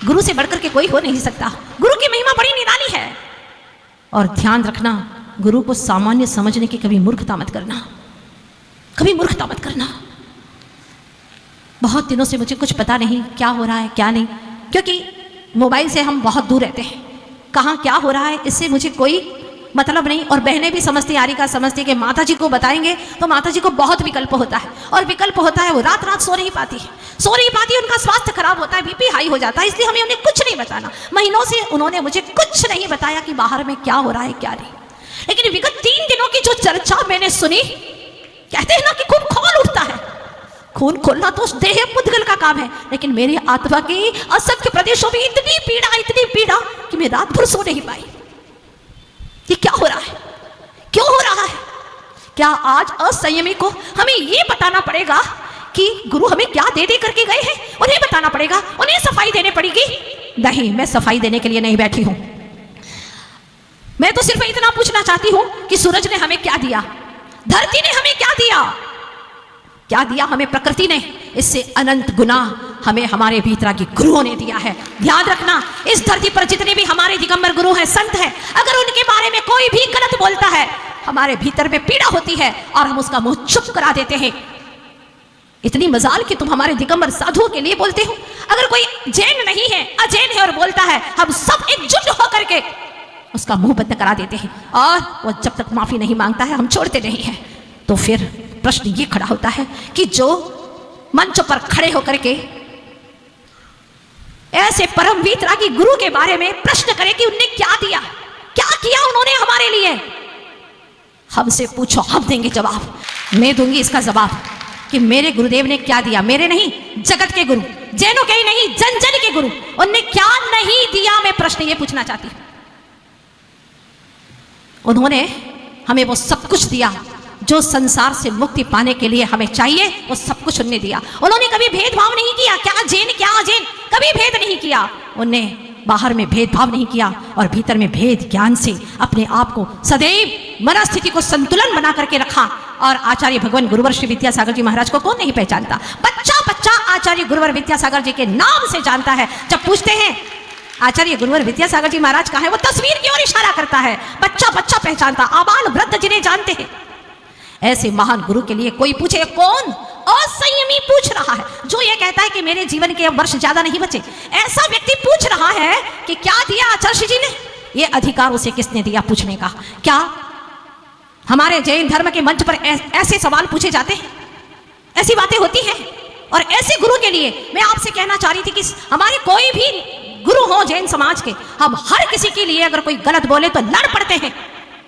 गुरु से बढ़कर के कोई हो नहीं सकता। गुरु की महिमा बड़ी निराली है। और ध्यान रखना, गुरु को सामान्य समझने की कभी मूर्खता मत करना, कभी मूर्खता मत करना। बहुत दिनों से मुझे कुछ पता नहीं क्या हो रहा है क्या नहीं, क्योंकि मोबाइल से हम बहुत दूर रहते हैं। कहाँ क्या हो रहा है इससे मुझे कोई मतलब नहीं। और बहनें भी समझती, आरिका समझती कि माता जी को बताएंगे तो माता जी को बहुत विकल्प होता है, और विकल्प होता है वो रात रात सो नहीं पाती, उनका स्वास्थ्य खराब होता है, बीपी हाई हो जाता है, इसलिए हमें उन्हें कुछ नहीं बताना। महीनों से उन्होंने मुझे कुछ नहीं बताया कि बाहर में क्या हो रहा है क्या नहीं। लेकिन विगत 3 दिनों की जो चर्चा मैंने सुनी, कहते हैं ना कि खून खोल उठता है। खून खोलना तो उस देह पुद्गल का काम है, लेकिन मेरी आत्मा के असंख्य प्रदेशों में इतनी पीड़ा कि मैं रात भर सो नहीं पाई। ये क्या हो रहा है, क्यों हो रहा है? क्या आज असंयमी को हमें ये बताना पड़ेगा कि गुरु हमें क्या दे दे करके गए हैं, उन्हें बताना पड़ेगा, उन्हें सफाई देने पड़ेगी? नहीं, मैं सफाई देने के लिए नहीं बैठी हूं। मैं तो सिर्फ इतना पूछना चाहती हूं कि सूरज ने हमें क्या दिया, धरती ने हमें क्या दिया, क्या दिया हमें प्रकृति ने? इससे अनंत गुना हमें हमारे भीतरागी गुरुओं ने दिया है। ध्यान रखना, इस धरती पर जितने भी हमारे दिगंबर गुरु हैं, संत हैं, अगर उनके बारे में कोई भी गलत बोलता है, हमारे भीतर में पीड़ा होती है और हम उसका मुंह चुप करा देते हैं। इतनी मजाल कि तुम हमारे दिगंबर साधुओं के लिए बोलते हो। अगर कोई जैन नहीं है, अजैन है और बोलता है, हम सब एकजुट होकर के उसका मुंह बंद करा देते हैं, और वो जब तक माफी नहीं मांगता है हम छोड़ते नहीं हैं। तो फिर प्रश्न ये खड़ा होता है कि जो मंच पर खड़े होकर के ऐसे परम वीतरागी गुरु के बारे में प्रश्न करे कि उनने क्या दिया, क्या किया उन्होंने हमारे लिए, हमसे पूछो, हम देंगे जवाब। मैं दूंगी इसका जवाब कि मेरे गुरुदेव ने क्या दिया। मेरे नहीं, जगत के गुरु, जैनों के ही नहीं, जन जन के गुरु, उनने क्या नहीं दिया। मैं प्रश्न ये पूछना चाहती हूं। उन्होंने हमें वो सब कुछ दिया जो संसार से मुक्ति पाने के लिए हमें चाहिए, वो सब कुछ उन्होंने दिया। उन्होंने कभी भेदभाव नहीं किया, क्या जैन क्या अजैन, कभी भेद नहीं किया। उन्होंने बाहर में भेदभाव नहीं किया और भीतर में भेद ज्ञान से अपने आप को सदैव मनस्थिति को संतुलन बना करके रखा। और आचार्य भगवान गुरुवर श्री विद्यासागर जी महाराज को कौन नहीं पहचानता? बच्चा बच्चा आचार्य गुरुवर विद्यासागर जी के नाम से जानता है। जब पूछते हैं आचार्य गुरुवर विद्यासागर जी महाराज कहाँ है, वो तस्वीर की ओर इशारा करता है। बच्चा बच्चा पहचानता, आबाल वृद्ध जिन्हें जानते हैं। ऐसे महान गुरु के लिए कोई पूछे, कौन असंयमी पूछ रहा है, जो ये कहता है कि मेरे जीवन के वर्ष ज्यादा नहीं बचे। ऐसा व्यक्ति पूछ रहा है कि क्या दिया आचार्य जी ने। ये अधिकार उसे किसने दिया पूछने का? क्या हमारे जैन धर्म के मंच पर ऐसे सवाल पूछे जाते हैं, ऐसी बातें होती हैं? और ऐसे गुरु के लिए मैं आपसे कहना चाह रही थी कि हमारे कोई भी गुरु हो जैन समाज के, हम हर किसी के लिए अगर कोई गलत बोले तो लड़ पड़ते हैं।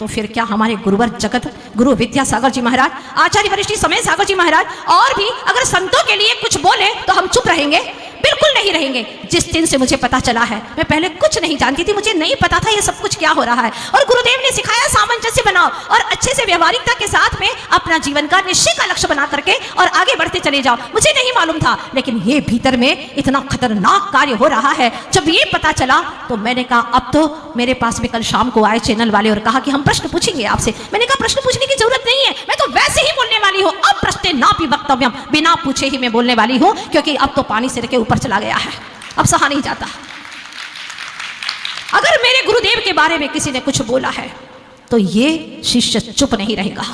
तो फिर क्या हमारे गुरुवर जगत गुरु विद्यासागर जी महाराज, आचार्य वरिष्ठ समय सागर जी महाराज और भी अगर संतों के लिए कुछ बोले तो हम चुप रहेंगे? बिल्कुल नहीं रहेंगे। जिस दिन से मुझे पता चला है, मैं पहले कुछ नहीं जानती थी, मुझे नहीं पता था ये सब कुछ क्या हो रहा है, और गुरुदेव ने सिखाया सामंजस्य बनाओ और अच्छे से व्यवहारिकता के साथ में अपना जीवन का निश्चय का लक्ष्य बना करके और आगे बढ़ते चले जाओ। मुझे नहीं मालूम था, लेकिन ये भीतर में इतना खतरनाक कार्य हो रहा है। जब ये पता चला तो मैंने कहा, अब तो मेरे पास में कल शाम को आए चैनल वाले और कहा कि हम प्रश्न पूछेंगे आपसे। मैंने कहा प्रश्न पूछने की जरूरत नहीं है, मैं तो वैसे ही बोलने वाली हूँ। अब प्रश्न ना भी वक्तव्यम, बिना पूछे ही मैं बोलने वाली हूँ, क्योंकि अब तो पानी सिर के ऊपर चला गया है, अब सहा नहीं जाता। अगर मेरे गुरुदेव के बारे में किसी ने कुछ बोला है तो ये शिष्य चुप नहीं रहेगा।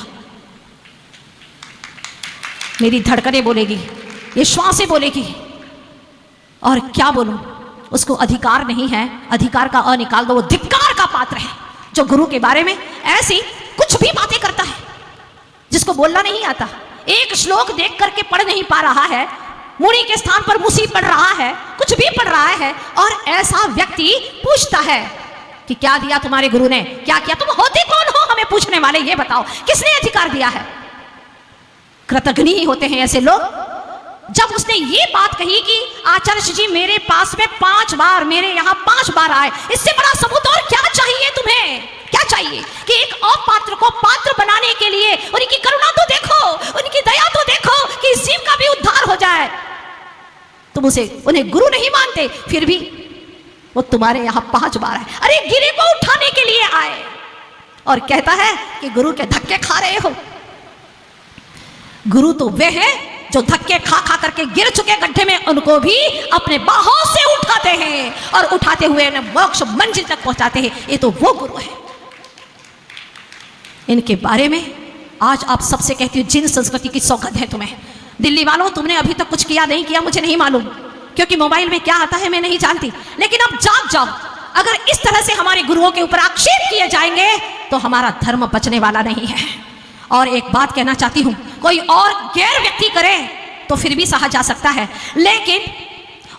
मेरी धड़कनें बोलेगी, ये श्वासें बोलेगी, और क्या बोलूं, उसको अधिकार नहीं है। अधिकार का अ निकाल दो, वो धिक्कार का पात्र है जो गुरु के बारे में ऐसी कुछ भी बातें करता है जिसको बोलना नहीं आता। एक श्लोक देख करके पढ़ नहीं पा रहा है, मुनि के स्थान पर मुसी पढ़ रहा है, कुछ भी पढ़ रहा है, और ऐसा व्यक्ति पूछता है कि क्या दिया तुम्हारे गुरु ने, क्या किया? तुम होते कौन हो हमें पूछने वाले? ये बताओ किसने अधिकार दिया है? कृतघ्न ही होते हैं ऐसे लोग। जब उसने ये बात कही कि आचार्य जी मेरे पास में 5 बार, मेरे यहाँ 5 बार आए, इससे बड़ा सबूत और क्या चाहिए तुम्हें? क्या चाहिए कि एक अपात्र को पात्र बनाने के लिए उनकी करुणा तो देखो, उनकी दया तो देखो कि इस जीव का भी उद्धार हो जाए। तुम उन्हें गुरु नहीं मानते, फिर भी वो तुम्हारे यहाँ 5 बार है। अरे गिरे को उठाने के लिए आए और कहता है कि गुरु के धक्के खा रहे हो। गुरु तो वे हैं जो धक्के खा खा करके गिर चुके गड्ढे में उनको भी अपने बाहों से उठाते हैं और उठाते हुए उन्हें मोक्ष मंजिल तक पहुंचाते हैं। ये तो वो गुरु है। इनके बारे में आज आप सबसे कहती हूँ, जिन संस्कृति की सौगंध है तुम्हें। दिल्ली वालों, तुमने अभी तक कुछ किया नहीं किया मुझे नहीं मालूम, क्योंकि मोबाइल में क्या आता है मैं नहीं जानती, लेकिन अब जाग जाओ। अगर इस तरह से हमारे गुरुओं के ऊपर आक्षेप किए जाएंगे तो हमारा धर्म बचने वाला नहीं है। और एक बात कहना चाहती हूं, कोई और गैर व्यक्ति करे तो फिर भी सहा जा सकता है, लेकिन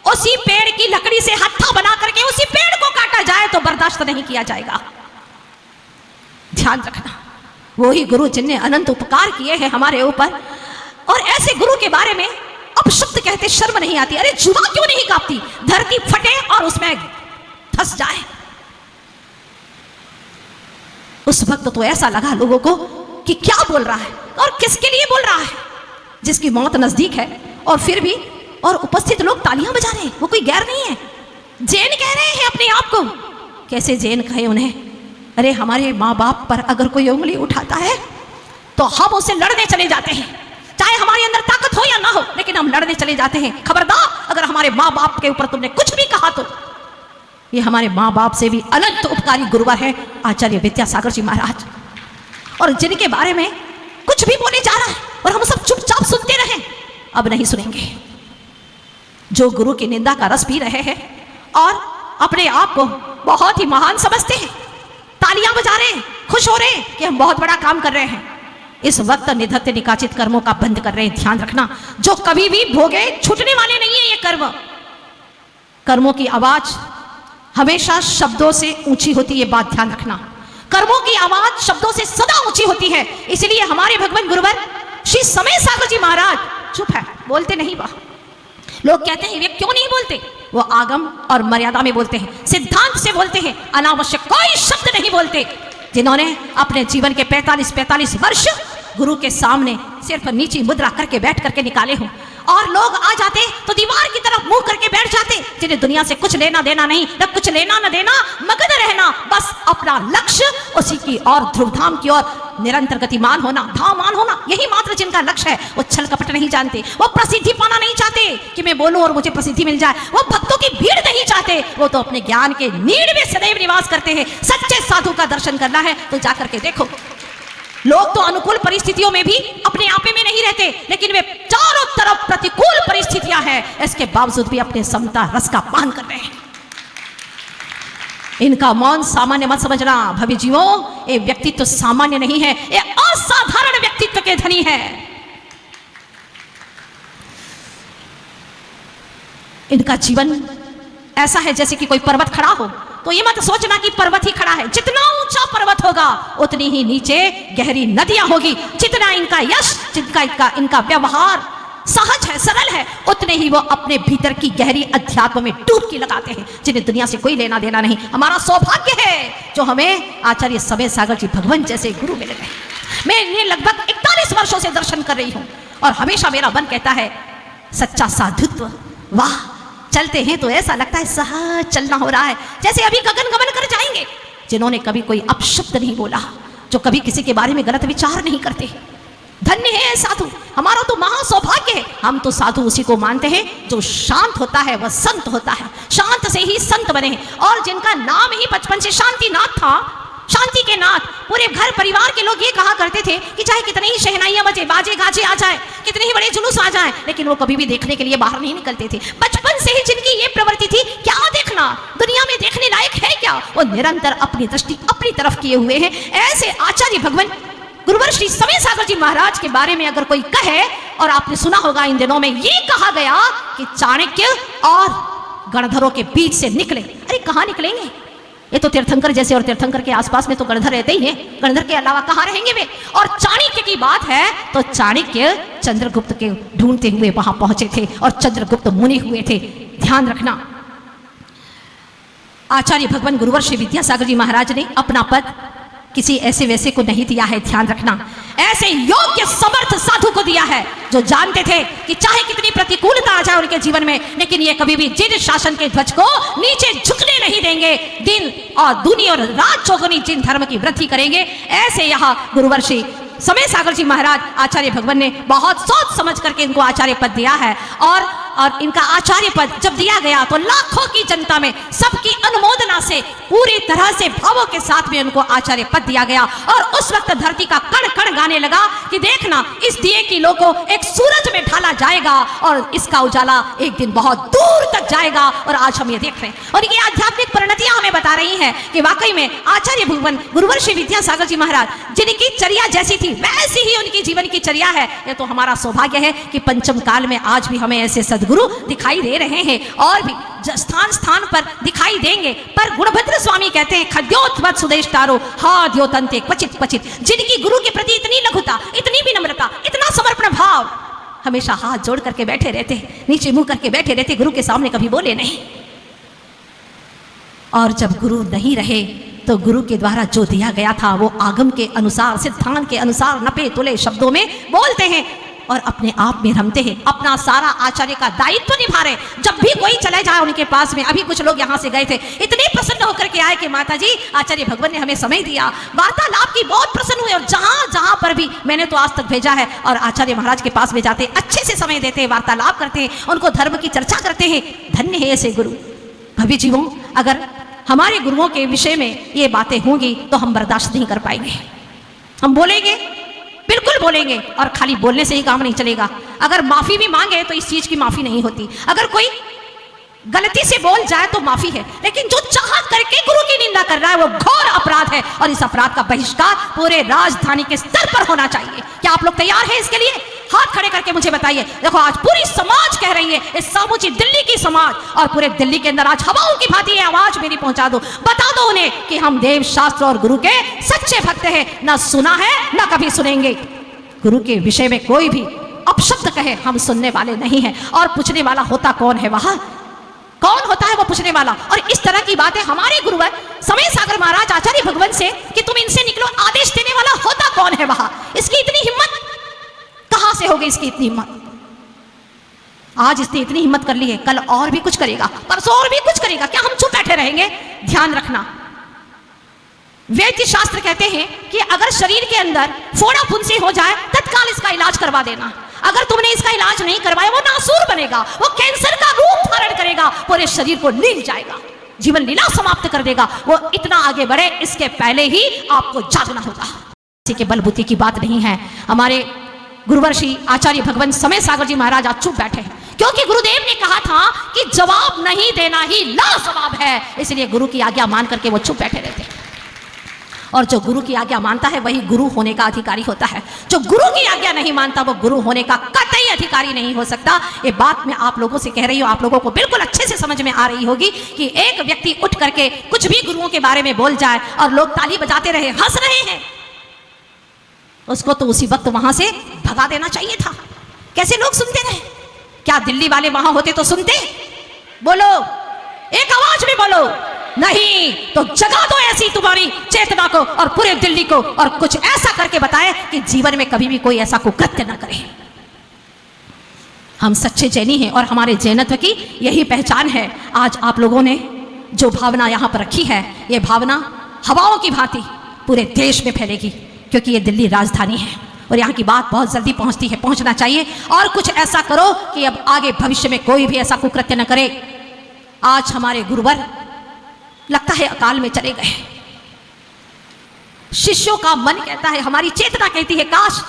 उसी पेड़ की लकड़ी से हत्था बना करके उसी पेड़ को काटा जाए तो बर्दाश्त नहीं किया जाएगा। ध्यान रखना, वही गुरु जिनने अनंत उपकार किए हैं हमारे ऊपर, और ऐसे गुरु के बारे में अपशब्द कहते शर्म नहीं आती। अरे जुबान क्यों नहीं कांपती? धरती फटे और उसमें धंस जाए। उस वक्त तो ऐसा लगा लोगों को कि क्या बोल रहा है और किसके लिए बोल रहा है, जिसकी मौत नजदीक है, और फिर भी और उपस्थित लोग तालियां बजा रहे हैं। वो कोई गैर नहीं है, जैन कह रहे हैं अपने आप को। कैसे जैन कहे उन्हें? अरे हमारे माँ बाप पर अगर कोई उंगली उठाता है तो हम उसे लड़ने चले जाते हैं, चाहे हमारे अंदर ताकत हो या ना हो, लेकिन हम लड़ने चले जाते हैं। खबरदार, अगर हमारे माँ बाप के ऊपर तुमने कुछ भी कहा तो। ये हमारे माँ बाप से भी अनंत उपकारी गुरुवर है आचार्य विद्यासागर जी महाराज, और जिनके बारे में कुछ भी बोले जा रहा है और हम सब चुपचाप सुनते रहे। अब नहीं सुनेंगे। जो गुरु की निंदा का रस पी रहे हैं और अपने आप को बहुत ही महान समझते हैं, तालियां बजा रहे हैं, खुश हो रहे हैं कि हम बहुत बड़ा काम कर रहे हैं, इस वक्त निधत्ते निकाचित कर्मों का बंद कर रहे हैं। ध्यान रखना, जो कभी भी भोगे छूटने वाले नहीं है ये कर्म। कर्मों की आवाज हमेशा शब्दों से ऊंची होती है, ये बात ध्यान रखना। कर्मों की आवाज शब्दों से सदा ऊंची होती है। इसलिए हमारे भगवान गुरुवर श्री समय सागर जी महाराज चुप है, बोलते नहीं। वह लोग कहते हैं वे क्यों नहीं बोलते? वो आगम और मर्यादा में बोलते हैं, सिद्धांत से बोलते हैं, अनावश्यक कोई शब्द नहीं बोलते। जिन्होंने अपने जीवन के 45 वर्ष गुरु के सामने सिर्फ नीची मुद्रा करके बैठ करके निकाले हों, और लोग आ जाते तो दीवार की तरफ मुंह करके बैठ जाते, जिन्हें दुनिया से कुछ लेना देना नहीं, न कुछ लेना न देना, मगन रहना, बस अपना लक्ष्य उसी की और ध्रुवधाम की ओर निरंतर गतिमान होना, धावमान होना, यही मात्र जिनका लक्ष्य है। वो छल कपट नहीं जानते, वो प्रसिद्धि पाना नहीं चाहते कि मैं बोलूं और मुझे प्रसिद्धि मिल जाए, वो भक्तों की भीड़ नहीं चाहते, वो तो अपने ज्ञान के नीड़ में सदैव निवास करते हैं। सच्चे साधु का दर्शन करना है तो जाकर के देखो। लोग तो अनुकूल परिस्थितियों में भी अपने आपे में नहीं रहते, लेकिन वे चारों तरफ प्रतिकूल परिस्थितियां हैं, इसके बावजूद भी अपने समता रस का पान कर रहे हैं। इनका मौन सामान्य मत समझना भवि जीवों, ये व्यक्तित्व तो सामान्य नहीं है, ये असाधारण व्यक्तित्व के धनी है। इनका जीवन ऐसा है जैसे कि कोई पर्वत खड़ा हो, तो ये मत सोचना कि पर्वत ही खड़ा है। जितना ऊंचा पर्वत होगा उतनी ही नीचे गहरी नदियां होगी। जितना इनका यश, जिनका इनका व्यवहार सहज है, सरल है, उतने ही वो अपने भीतर की गहरी अध्यात्म में डुबकी लगाते हैं, जिन्हें दुनिया से कोई लेना देना नहीं। हमारा सौभाग्य है जो हमें आचार्य समय सागर जी भगवान जैसे गुरु मिल गए। मैं इन्हें लगभग 41 वर्षों से दर्शन कर रही हूं, और हमेशा मेरा मन कहता है सच्चा साधुत्व, वाह, चलते हैं तो ऐसा लगता है सहज चलना हो रहा है, जैसे अभी गगन गमन कर जाएंगे। जिन्होंने कभी कोई अपशब्द नहीं बोला, जो कभी किसी के बारे में गलत विचार नहीं करते, धन्य है साधु। हमारा तो महा सौभाग्य है। हम तो साधु उसी को मानते हैं जो शांत होता है, वह संत होता है। शांत से ही संत बने, और जिनका नाम ही बचपन से शांतिनाथ था, शांति के नाथ। पूरे घर परिवार के लोग ये कहा करते थे कि चाहे कितनी ही शहनाइयां बजे, बाजे गाजे आ जाए, कितने ही बड़े जुलूस आ जाए, लेकिन वो कभी भी देखने के लिए बाहर नहीं निकलते थे। बचपन से ही जिनकी ये प्रवृत्ति थी, क्या देखना, दुनिया में देखने लायक है क्या, वो निरंतर अपनी दृष्टि अपनी तरफ किए हुए हैं। ऐसे आचार्य भगवान गुरुवर श्री समय सागर जी महाराज के बारे में अगर कोई कहे, और आपने सुना होगा इन दिनों में ये कहा गया कि चाणक्य और गणधरों के बीच से निकले। अरे कहाँ निकलेंगे? ये तो तीर्थंकर जैसे, और तीर्थंकर के आसपास में तो गणधर रहते ही हैं, गणधर के अलावा कहाँ रहेंगे वे? और चाणक्य की बात है तो चाणक्य चंद्रगुप्त के ढूंढते हुए वहां पहुंचे थे, और चंद्रगुप्त मुनि हुए थे। ध्यान रखना, आचार्य भगवान गुरुवर श्री विद्यासागर जी महाराज ने अपना पद किसी ऐसे वैसे को नहीं दिया है। ध्यान रखना, ऐसे योग्य समर्थ साधु को दिया है जो जानते थे कि चाहे कितनी प्रतिकूलता आ जाए उनके जीवन में, लेकिन ये कभी भी जिन शासन के ध्वज को नीचे झुकने नहीं देंगे, दिन और दुनी और रात चौगुनी जिन धर्म की वृद्धि करेंगे, ऐसे यहाँ गुरुवर श्री समय सागर जी महाराज आचार्य भगवान ने बहुत सोच समझ करके इनको आचार्य पद दिया है। और और इनका आचार्य पद जब दिया गया तो लाखों की जनता में सबकी अनुमोदना से पूरी तरह से भावों के साथ में उनको आचार्य पद दिया गया। और उस वक्त धरती का कण कण गाने लगा कि देखना इस दिए की लो को एक सूरज में ढाला जाएगा और इसका उजाला एक दिन बहुत दूर तक जाएगा। और आज हम ये देख रहे हैं और ये आध्यात्मिक परिणतियां हमें बता रही हैं कि वाकई में आचार्य भगवान गुरुवर्षि विद्यासागर जी महाराज जिनकी चर्या जैसी थी वैसी ही उनकी जीवन की चर्या है। ये तो हमारा सौभाग्य है कि पंचम काल में आज भी हमें ऐसे सदगुरु दिखाई दे रहे हैं और भी स्थान स्थान पर दिखाई देंगे। पर गुणभद्र स्वामी कहते हैं खद्योत्वत सुदेष्टारो हाद्योतंते क्वचित क्वचित, जिनकी गुरु के प्रति इतनी लघुता, इतनी विनम्रता, इतना समर्पण भाव, हमेशा हाथ जोड़ करके बैठे रहते, नीचे मुंह करके बैठे रहते, गुरु के सामने कभी बोले नहीं। और जब गुरु नहीं रहे तो गुरु के द्वारा जो दिया गया था वो आगम के अनुसार, सिद्धांत के अनुसार नपे तुले शब्दों में बोलते हैं और अपने आप में रमते हैं, अपना सारा आचार्य का दायित्व निभा रहे। जब भी कोई चले जाए उनके पास में, अभी कुछ लोग यहाँ से गए थे, इतने प्रसन्न होकर के आए कि माता जी आचार्य भगवान ने हमें समय दिया, वार्तालाप की बहुत प्रसन्न हुए। और जहाँ जहाँ पर भी मैंने तो आज तक भेजा है और आचार्य महाराज के पास में जाते, अच्छे से समय देते हैं, वार्तालाप करते हैं, उनको धर्म की चर्चा करते हैं। धन्य है ऐसे गुरु। भव्य जीवों, अगर हमारे गुरुओं के विषय में ये बातें होंगी तो हम बर्दाश्त नहीं कर पाएंगे। हम बोलेंगे, बिल्कुल बोलेंगे, और खाली बोलने से ही काम नहीं चलेगा। अगर माफी भी मांगे तो इस चीज की माफी नहीं होती। अगर कोई गलती से बोल जाए तो माफी है, लेकिन जो चाह करके गुरु की निंदा कर रहा है वो घोर अपराध है और इस अपराध का बहिष्कार पूरे राजधानी के स्तर पर होना चाहिए। क्या आप लोग तैयार हैं इसके लिए? हाथ खड़े करके मुझे बताइए। देखो आज पूरी समाज कह रही है, इस समूची दिल्ली की समाज और पूरे दिल्ली के अंदर आज हवाओं की भांति आवाज मेरी पहुंचा दो, बता दो उन्हें कि हम देव शास्त्र और गुरु के सच्चे भक्त हैं, ना सुना है ना कभी सुनेंगे। गुरु के विषय में कोई भी अपशब्द कहे हम सुनने वाले नहीं हैं। और पूछने वाला होता कौन है? वहां कौन होता है वो पूछने वाला? और इस तरह की बातें हमारे गुरुवर समय सागर महाराज आचार्य भगवान से कि तुम इनसे निकलो, आदेश देने वाला होता कौन है वहां? इसकी इतनी हिम्मत कहां से होगी? इसकी इतनी हिम्मत आज इसने इतनी हिम्मत कर ली है, कल और भी कुछ करेगा, परसों और भी कुछ करेगा। क्या हम चुप बैठे रहेंगे? ध्यान रखना, वैद्य शास्त्र कहते हैं कि अगर शरीर के अंदर फोड़ा फुंसी हो जाए तत्काल इसका इलाज करवा देना। अगर तुमने इसका इलाज नहीं करवाया वो नासूर बनेगा, वो कैंसर का रूप धारण करेगा, पूरे शरीर को लील जाएगा, जीवन लीला समाप्त कर देगा। वो इतना आगे बढ़े इसके पहले ही आपको जागना होगा। किसी के बलबूते की बात नहीं है। हमारे गुरुवर्षि आचार्य भगवान समय सागर जी महाराज आज चुप बैठे हैं क्योंकि गुरुदेव ने कहा था कि जवाब नहीं देना ही लाजवाब है, इसलिए गुरु की आज्ञा मान करके वो चुप बैठे रहते हैं। और जो गुरु की आज्ञा मानता है वही गुरु होने का अधिकारी होता है। जो गुरु की आज्ञा नहीं मानता वो गुरु होने का कतई अधिकारी नहीं हो सकता। ये बात मैं आप लोगों से कह रही हूँ, आप लोगों को बिल्कुल अच्छे से समझ में आ रही होगी कि एक व्यक्ति उठ करके कुछ भी गुरुओं के बारे में बोल जाए और लोग ताली बजाते रहे, हंस रहे हैं, उसको तो उसी वक्त वहां से भगा देना चाहिए था। कैसे लोग सुनते रहे? क्या दिल्ली वाले वहां होते तो सुनते? बोलो, एक आवाज में बोलो। नहीं तो जगा दो ऐसी तुम्हारी चेतना को और पूरे दिल्ली को, और कुछ ऐसा करके बताए कि जीवन में कभी भी कोई ऐसा कुकृत्य न करे। हम सच्चे जैनी हैं और हमारे जैनत्व की यही पहचान है। आज आप लोगों ने जो भावना यहां पर रखी है, ये भावना हवाओं की भांति पूरे देश में फैलेगी, क्योंकि ये दिल्ली राजधानी है और यहाँ की बात बहुत जल्दी पहुंचती है, पहुंचना चाहिए। और कुछ ऐसा करो कि अब आगे भविष्य में कोई भी ऐसा कुकृत्य न करे। आज हमारे गुरुवर लगता है अकाल में चले गए। शिष्यों का मन कहता है, हमारी चेतना कहती है, काश